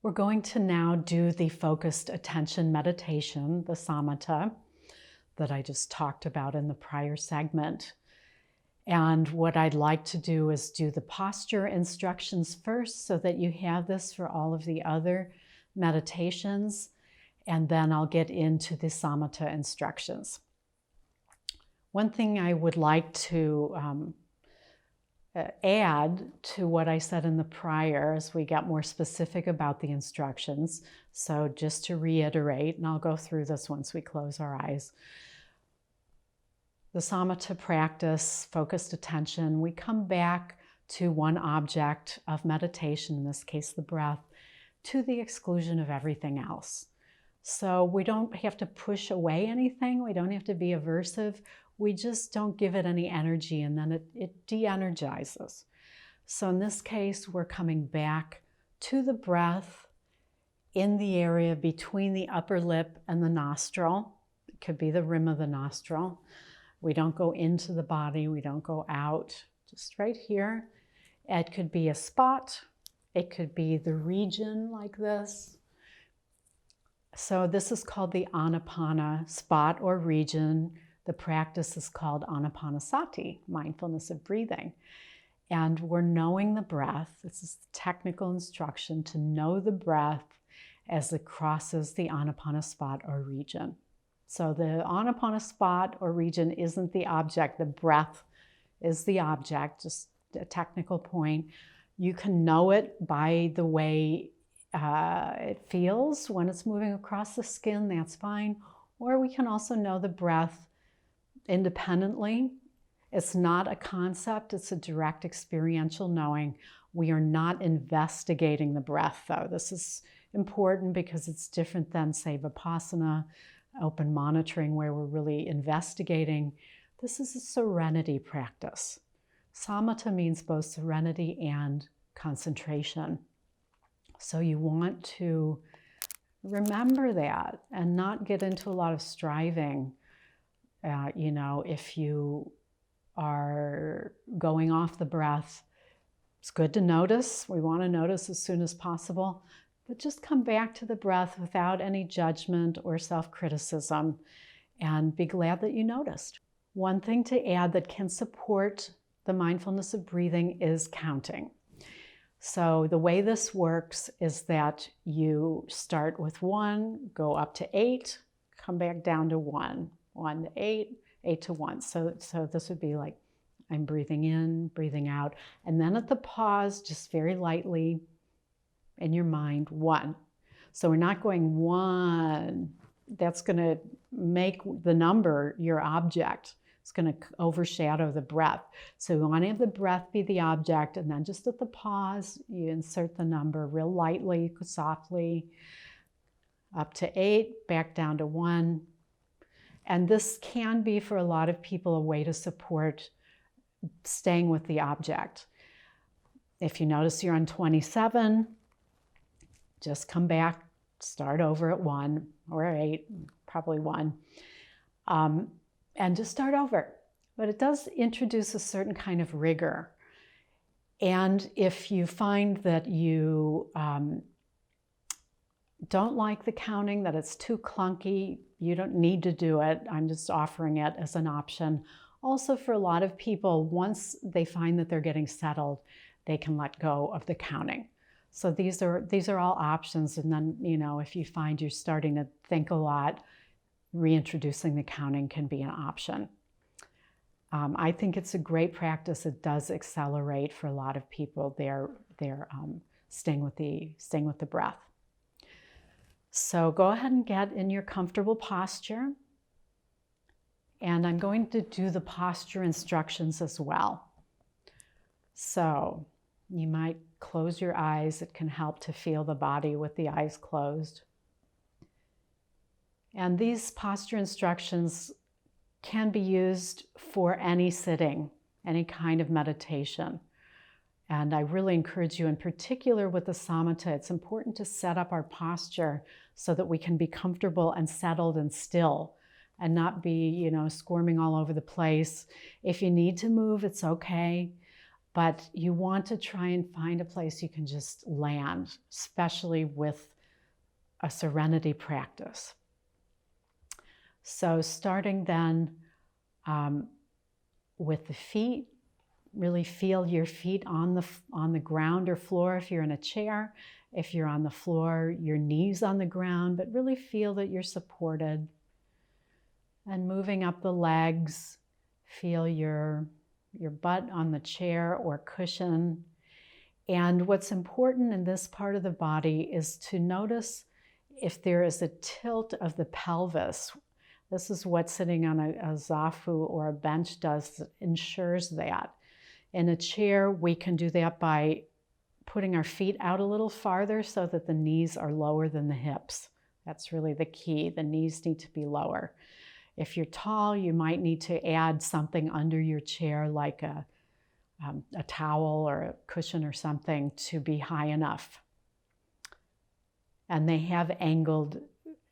We're going to now do the focused attention meditation, the samatha, that I just talked about in the prior segment. And what I'd like to do is do the posture instructions first so that you have this for all of the other meditations, and then I'll get into the samatha instructions. One thing I would like to add to what I said in the prior as we got more specific about the instructions. So just to reiterate, and I'll go through this once we close our eyes. The samatha practice, focused attention, we come back to one object of meditation, in this case the breath, to the exclusion of everything else. So we don't have to push away anything, we don't have to be aversive, we just don't give it any energy, and then it de-energizes. So in this case, we're coming back to the breath in the area between the upper lip and the nostril. It could be the rim of the nostril. We don't go into the body, we don't go out, just right here. It could be a spot, it could be the region like this. So this is called the Anapana spot or region. The practice is called Anapanasati, mindfulness of breathing. And we're knowing the breath. This is the technical instruction to know the breath as it crosses the Anapana spot or region. So the Anapana spot or region isn't the object, the breath is the object, just a technical point. You can know it by the way it feels when it's moving across the skin, that's fine. Or we can also know the breath independently. It's not a concept, it's a direct experiential knowing. We are not investigating the breath though. This is important because it's different than, say, Vipassana, open monitoring, where we're really investigating. This is a serenity practice. Samatha means both serenity and concentration. So you want to remember that and not get into a lot of striving. If you are going off the breath, it's good to notice. We want to notice as soon as possible, but just come back to the breath without any judgment or self-criticism and be glad that you noticed. One thing to add that can support the mindfulness of breathing is counting. So the way this works is that you start with 1, go up to 8, come back down to 1. 1 to 8, 8 to 1. So this would be like, I'm breathing in, breathing out. And then at the pause, just very lightly in your mind, 1. So we're not going 1. That's going to make the number your object. It's going to overshadow the breath. So we want to have the breath be the object, and then just at the pause, you insert the number real lightly, softly, up to 8, back down to 1. And this can be, for a lot of people, a way to support staying with the object. If you notice you're on 27, just come back, start over at 1 or 8, probably 1, and just start over. But it does introduce a certain kind of rigor. And if you find that you don't like the counting, that it's too clunky, you don't need to do it. I'm just offering it as an option. Also, for a lot of people, once they find that they're getting settled, they can let go of the counting. So these are all options. And then, if you find you're starting to think a lot, reintroducing the counting can be an option. I think it's a great practice. It does accelerate for a lot of people their staying with the breath. So go ahead and get in your comfortable posture. And I'm going to do the posture instructions as well. So you might close your eyes. It can help to feel the body with the eyes closed. And these posture instructions can be used for any sitting, any kind of meditation. And I really encourage you, in particular with the samatha, it's important to set up our posture so that we can be comfortable and settled and still and not be, squirming all over the place. If you need to move, it's okay. but you want to try and find a place you can just land, especially with a serenity practice. So starting then with the feet, really feel your feet on the ground or floor if you're in a chair. If you're on the floor, your knees on the ground, but really feel that you're supported. And moving up the legs, feel your butt on the chair or cushion. And what's important in this part of the body is to notice if there is a tilt of the pelvis. This is what sitting on a zafu or a bench does, that ensures that. In a chair, we can do that by putting our feet out a little farther so that the knees are lower than the hips. That's really the key. The knees need to be lower. If you're tall, you might need to add something under your chair, like a towel or a cushion or something, to be high enough. And they have angled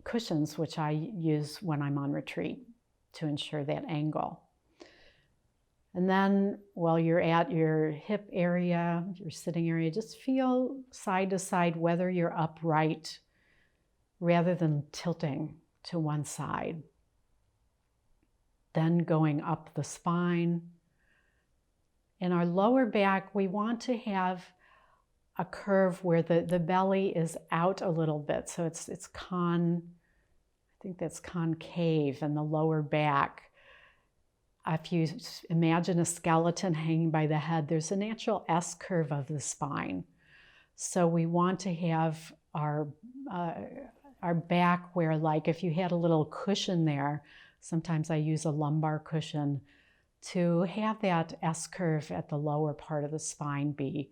cushions, which I use when I'm on retreat to ensure that angle. And then while you're at your hip area, your sitting area, just feel side to side whether you're upright rather than tilting to one side. Then going up the spine. In our lower back, we want to have a curve where the belly is out a little bit. So it's I think that's concave in the lower back. If you imagine a skeleton hanging by the head, there's a natural S curve of the spine. So we want to have our back where, like if you had a little cushion there, sometimes I use a lumbar cushion, to have that S curve at the lower part of the spine be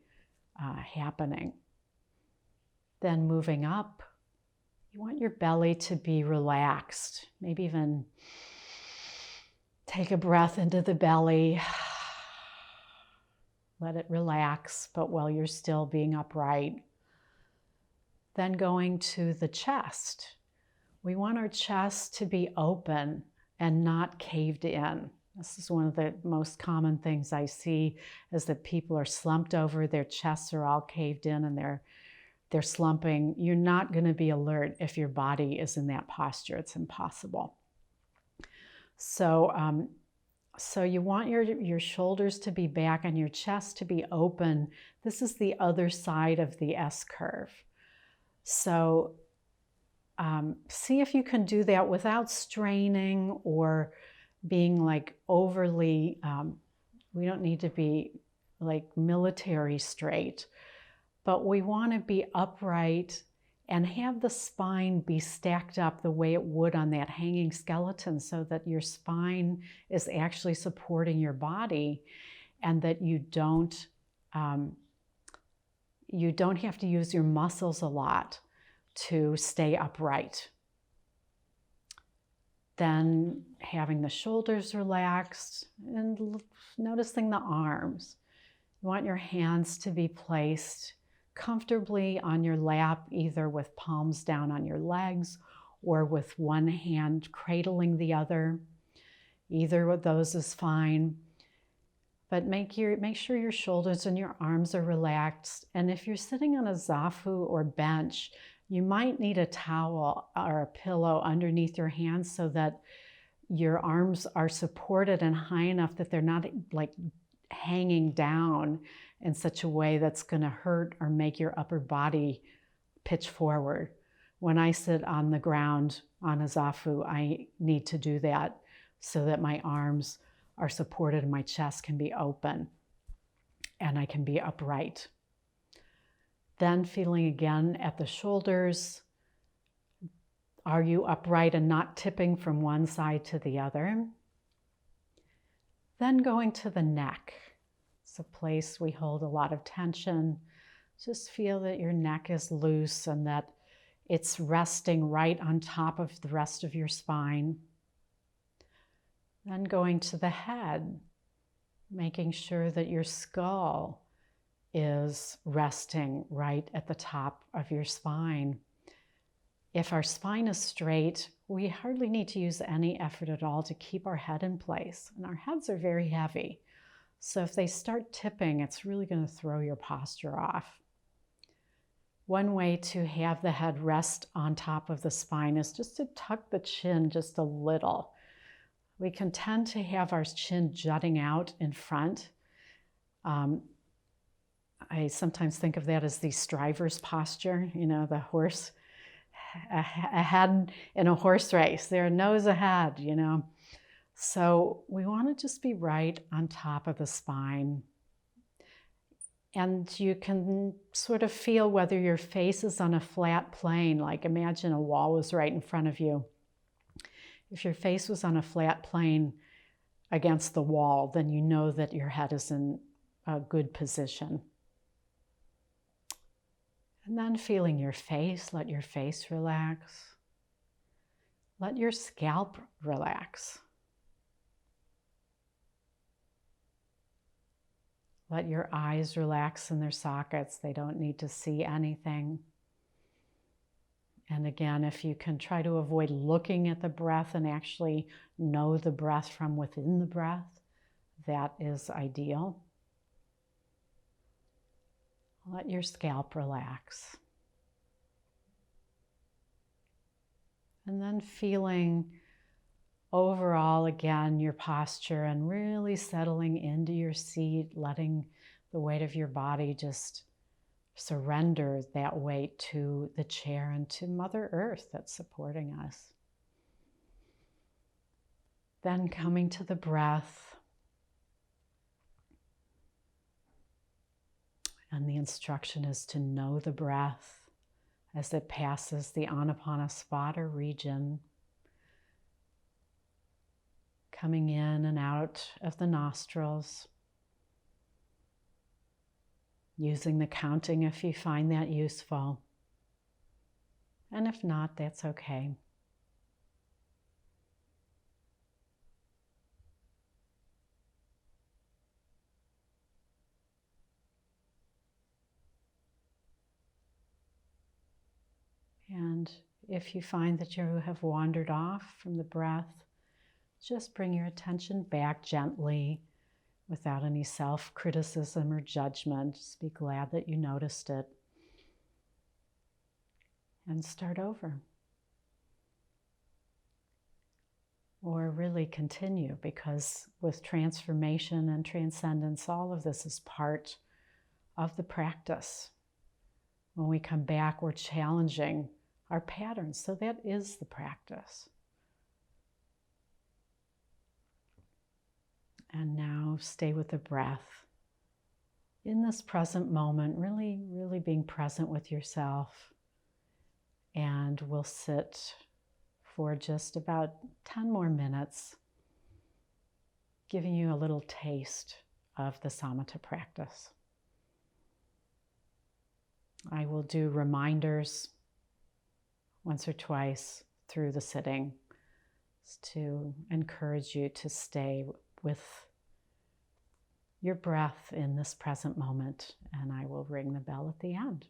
happening. Then moving up, you want your belly to be relaxed. Maybe even take a breath into the belly. Let it relax, but while you're still being upright. Then going to the chest. We want our chest to be open and not caved in. This is one of the most common things I see, is that people are slumped over, their chests are all caved in and they're slumping. You're not going to be alert if your body is in that posture. It's impossible. So you want your shoulders to be back and your chest to be open. This is the other side of the S curve. So see if you can do that without straining or being like overly, we don't need to be like military straight, but we want to be upright and have the spine be stacked up the way it would on that hanging skeleton, so that your spine is actually supporting your body, and that you don't have to use your muscles a lot to stay upright. Then having the shoulders relaxed and noticing the arms. You want your hands to be placed comfortably on your lap, either with palms down on your legs or with one hand cradling the other. Either of those is fine. But make sure your shoulders and your arms are relaxed. And if you're sitting on a zafu or bench, you might need a towel or a pillow underneath your hands so that your arms are supported and high enough that they're not like hanging down in such a way that's going to hurt or make your upper body pitch forward. When I sit on the ground on a zafu, I need to do that so that my arms are supported and my chest can be open and I can be upright. Then feeling again at the shoulders. Are you upright and not tipping from one side to the other? Then going to the neck. It's a place we hold a lot of tension. Just feel that your neck is loose and that it's resting right on top of the rest of your spine. Then going to the head, making sure that your skull is resting right at the top of your spine. If our spine is straight, we hardly need to use any effort at all to keep our head in place. And our heads are very heavy. So if they start tipping, it's really going to throw your posture off. One way to have the head rest on top of the spine is just to tuck the chin just a little. We can tend to have our chin jutting out in front. I sometimes think of that as the striver's posture, the horse, ahead in a horse race, their nose ahead, So we want to just be right on top of the spine. And you can sort of feel whether your face is on a flat plane, like imagine a wall was right in front of you. If your face was on a flat plane against the wall, then you know that your head is in a good position. And then feeling your face, let your face relax. Let your scalp relax. Let your eyes relax in their sockets. They don't need to see anything. And again, if you can try to avoid looking at the breath and actually know the breath from within the breath, that is ideal. Let your scalp relax. And then feeling overall, again, your posture and really settling into your seat, letting the weight of your body just surrender that weight to the chair and to Mother Earth that's supporting us. Then coming to the breath. And the instruction is to know the breath as it passes the Anapanasati region, coming in and out of the nostrils, using the counting if you find that useful. And if not, that's okay. And if you find that you have wandered off from the breath, just bring your attention back gently without any self-criticism or judgment. Just be glad that you noticed it. And start over. Or really continue, because with transformation and transcendence, all of this is part of the practice. When we come back, we're challenging our patterns. So that is the practice. And now stay with the breath. In this present moment, really, really being present with yourself. And we'll sit for just about 10 more minutes, giving you a little taste of the samatha practice. I will do reminders once or twice through the sitting to encourage you to stay with your breath in this present moment, and I will ring the bell at the end.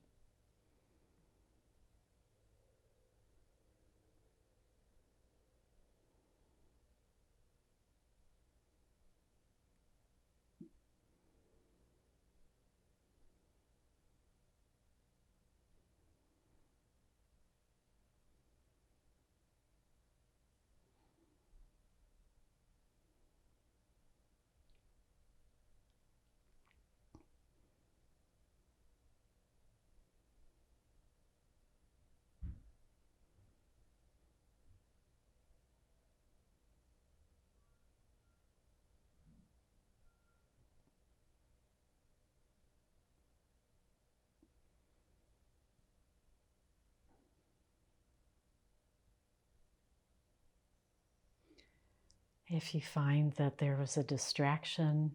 If you find that there was a distraction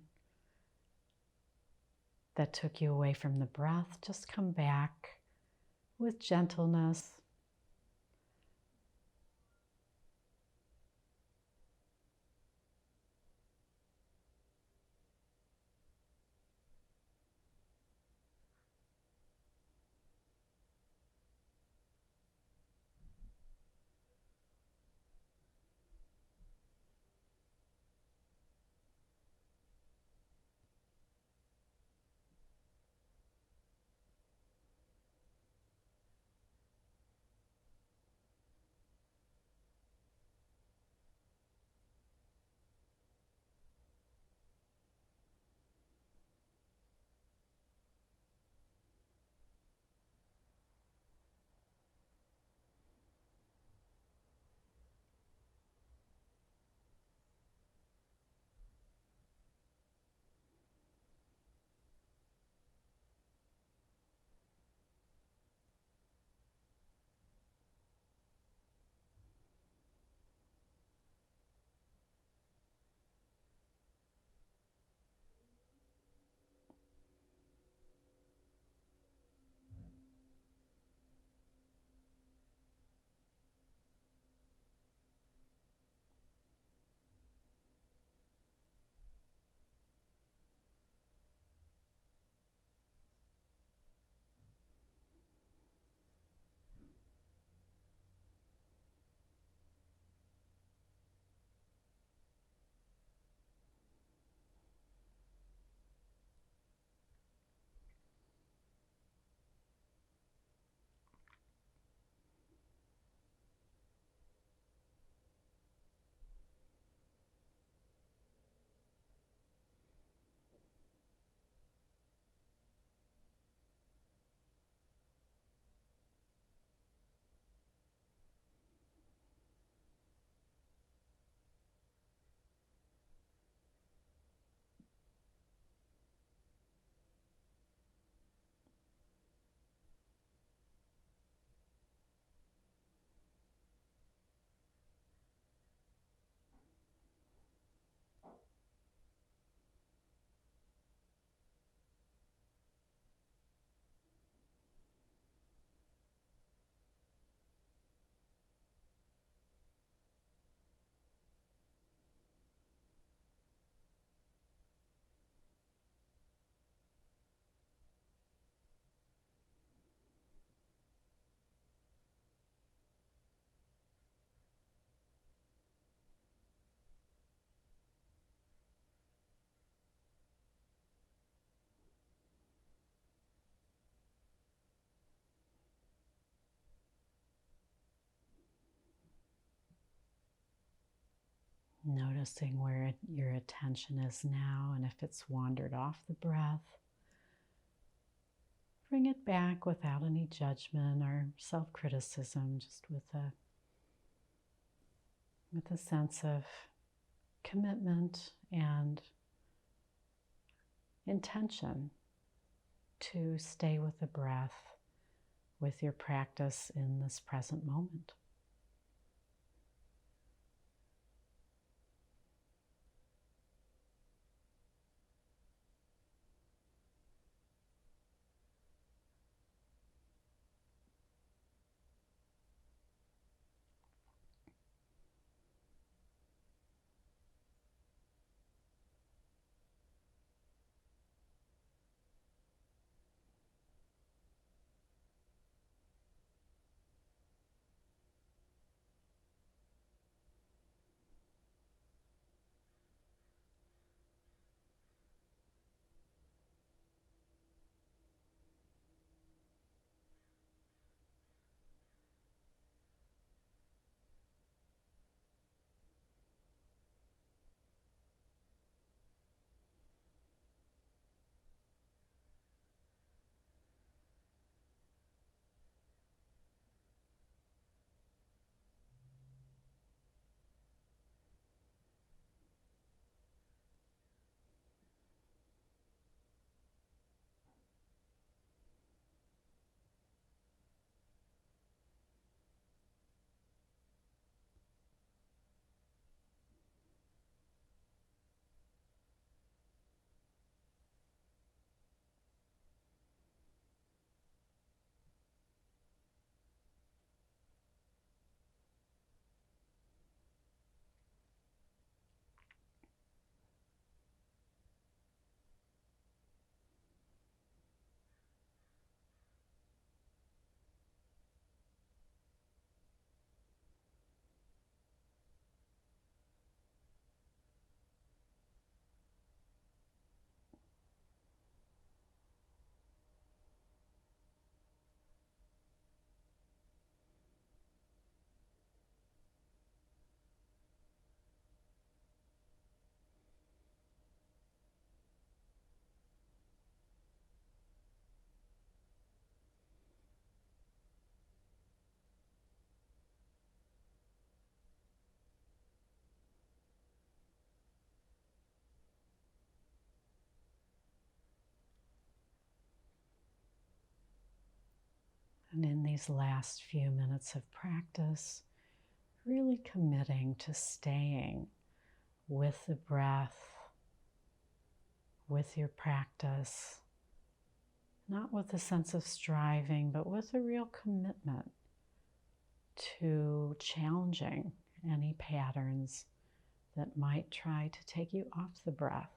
that took you away from the breath, just come back with gentleness. Noticing where your attention is now, and if it's wandered off the breath, bring it back without any judgment or self-criticism, just with a sense of commitment and intention to stay with the breath, with your practice in this present moment. And in these last few minutes of practice, really committing to staying with the breath, with your practice, not with a sense of striving, but with a real commitment to challenging any patterns that might try to take you off the breath.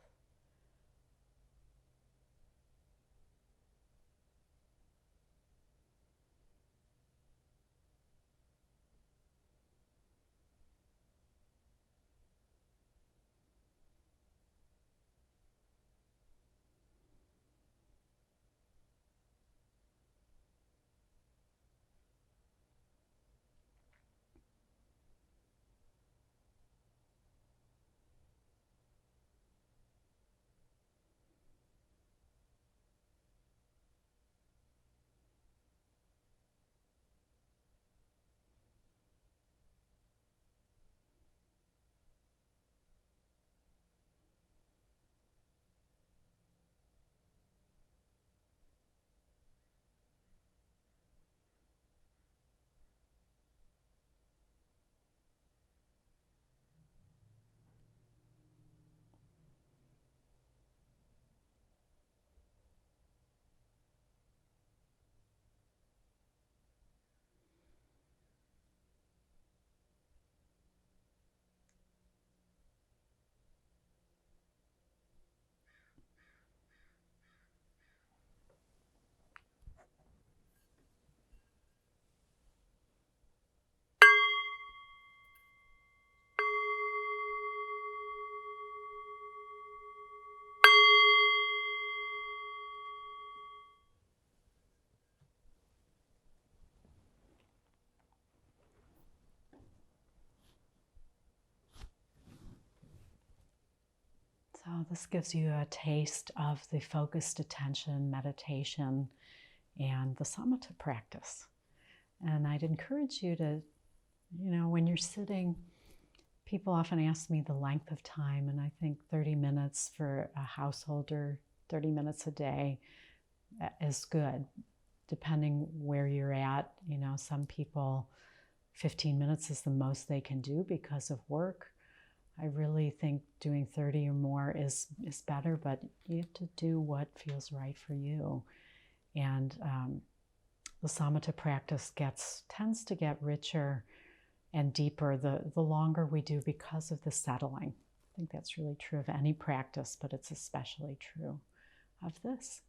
this gives you a taste of the focused attention, meditation, and the samatha practice. And I'd encourage you to, when you're sitting, people often ask me the length of time, and I think 30 minutes for a householder, 30 minutes a day is good, depending where you're at. Some people, 15 minutes is the most they can do because of work. I really think doing 30 or more is better, but you have to do what feels right for you. And the samatha practice tends to get richer and deeper the longer we do because of the settling. I think that's really true of any practice, but it's especially true of this.